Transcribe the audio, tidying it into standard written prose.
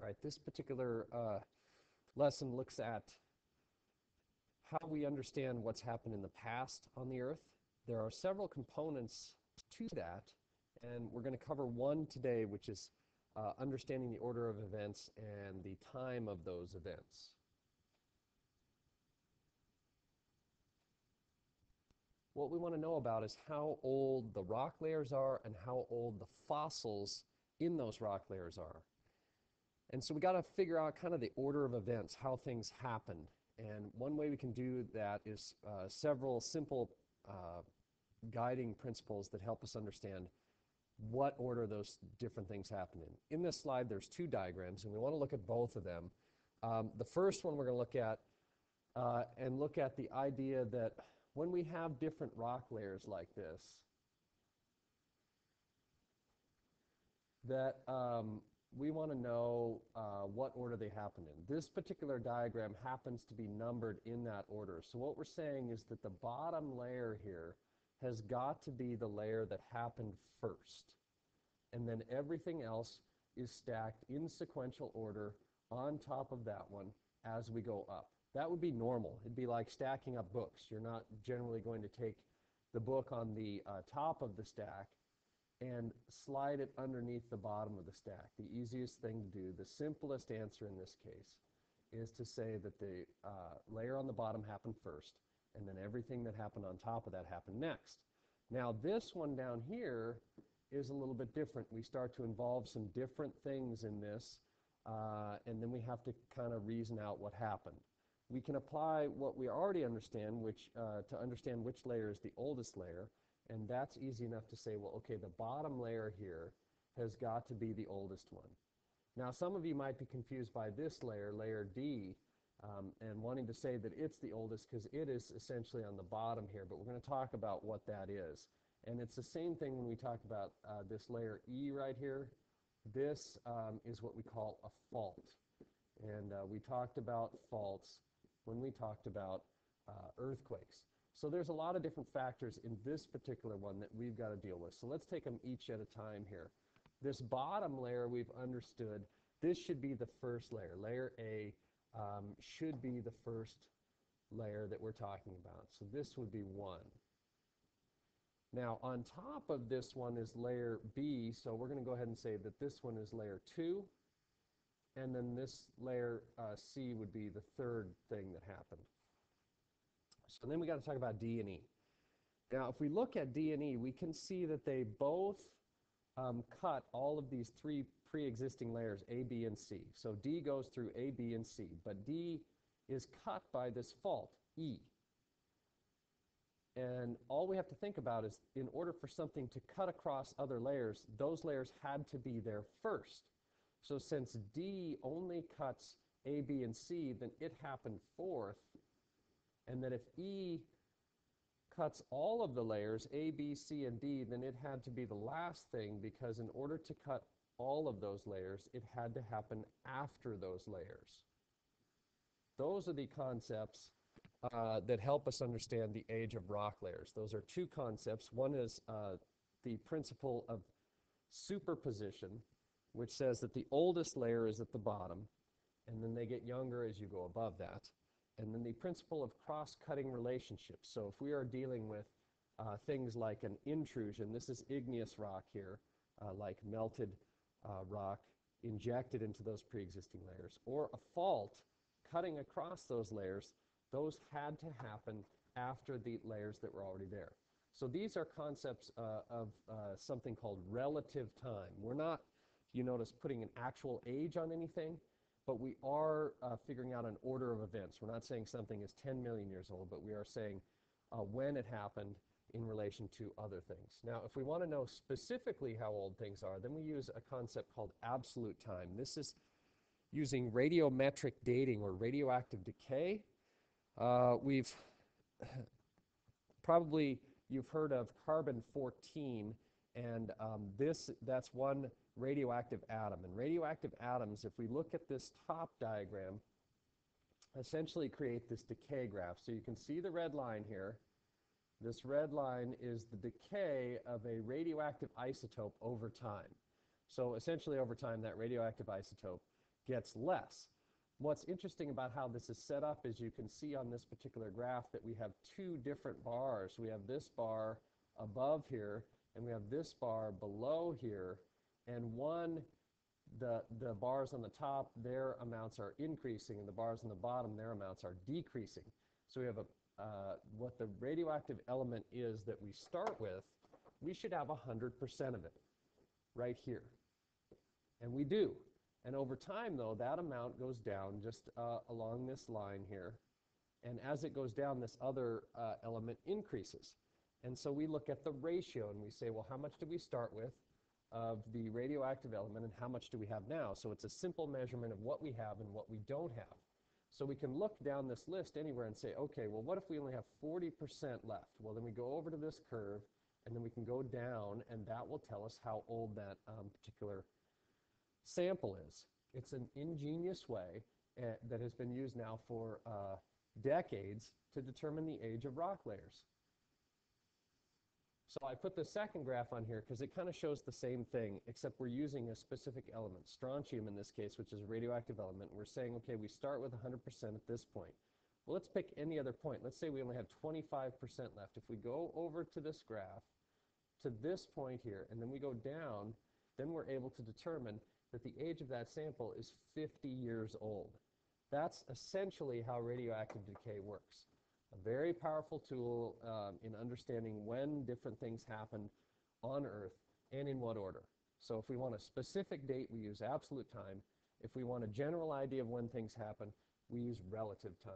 All right, this particular lesson looks at how we understand what's happened in the past on the Earth. There are several components to that, and we're going to cover one today, which is understanding the order of events and the time of those events. What we want to know about is how old the rock layers are and how old the fossils in those rock layers are. And so we got to figure out kind of the order of events, how things happened. And one way we can do that is several simple guiding principles that help us understand what order those different things happen in. In this slide, there's two diagrams, and we want to look at both of them. The first one we're going to look at and look at the idea that when we have different rock layers like this, that we want to know what order they happen in. This particular diagram happens to be numbered in that order. So what we're saying is that the bottom layer here has got to be the layer that happened first. And then everything else is stacked in sequential order on top of that one as we go up. That would be normal. It'd be like stacking up books. You're not generally going to take the book on the top of the stack and slide it underneath the bottom of the stack. The easiest thing to do, the simplest answer in this case, is to say that the layer on the bottom happened first, and then everything that happened on top of that happened next. Now this one down here is a little bit different. We start to involve some different things in this, and then we have to kind of reason out what happened. We can apply what we already understand, which to understand which layer is the oldest layer, and that's easy enough to say, well, okay, the bottom layer here has got to be the oldest one. Now, some of you might be confused by this layer, layer D, and wanting to say that it's the oldest because it is essentially on the bottom here, but we're going to talk about what that is. And it's the same thing when we talk about this layer E right here. This is what we call a fault. And we talked about faults when we talked about earthquakes. So there's a lot of different factors in this particular one that we've got to deal with. So let's take them each at a time here. This bottom layer we've understood. This should be the first layer. Layer A should be the first layer that we're talking about. So this would be 1. Now on top of this one is layer B, so we're going to go ahead and say that this one is layer 2. And then this layer C would be the third thing that happened. So then we got to talk about D and E. Now, if we look at D and E, we can see that they both cut all of these three pre-existing layers, A, B, and C. So D goes through A, B, and C, but D is cut by this fault, E. And all we have to think about is in order for something to cut across other layers, those layers had to be there first. So since D only cuts A, B, and C, then it happened fourth. And that if E cuts all of the layers, A, B, C, and D, then it had to be the last thing, because in order to cut all of those layers, it had to happen after those layers. Those are the concepts that help us understand the age of rock layers. Those are two concepts. One is the principle of superposition, which says that the oldest layer is at the bottom, and then they get younger as you go above that. And then the principle of cross-cutting relationships. So if we are dealing with things like an intrusion, this is igneous rock here, like melted rock injected into those pre-existing layers, or a fault cutting across those layers, those had to happen after the layers that were already there. So these are concepts of something called relative time. We're not, you notice, putting an actual age on anything, but we are figuring out an order of events. We're not saying something is 10 million years old, but we are saying when it happened in relation to other things. Now, if we want to know specifically how old things are, then we use a concept called absolute time. This is using radiometric dating or radioactive decay. We've probably, you've heard of carbon-14, and that's one radioactive atom. And radioactive atoms, if we look at this top diagram, essentially create this decay graph. So you can see the red line here. This red line is the decay of a radioactive isotope over time. So essentially over time, that radioactive isotope gets less. What's interesting about how this is set up is you can see on this particular graph that we have two different bars. We have this bar above here, and we have this bar below here, and the bars on the top, their amounts are increasing, and the bars on the bottom, their amounts are decreasing. So we have what the radioactive element is that we start with, we should have 100% of it right here. And we do. And over time, though, that amount goes down just along this line here. And as it goes down, this other element increases. And so we look at the ratio, and we say, well, how much did we start with of the radioactive element, and how much do we have now? So it's a simple measurement of what we have and what we don't have. So we can look down this list anywhere and say, okay, well, what if we only have 40% left? Well, then we go over to this curve, and then we can go down, and that will tell us how old that particular sample is. It's an ingenious way that has been used now for decades to determine the age of rock layers. So I put the second graph on here because it kind of shows the same thing, except we're using a specific element, strontium in this case, which is a radioactive element. We're saying, okay, we start with 100% at this point. Well, let's pick any other point. Let's say we only have 25% left. If we go over to this graph, to this point here, and then we go down, then we're able to determine that the age of that sample is 50 years old. That's essentially how radioactive decay works. A very powerful tool in understanding when different things happen on Earth and in what order. So if we want a specific date, we use absolute time. If we want a general idea of when things happen, we use relative time.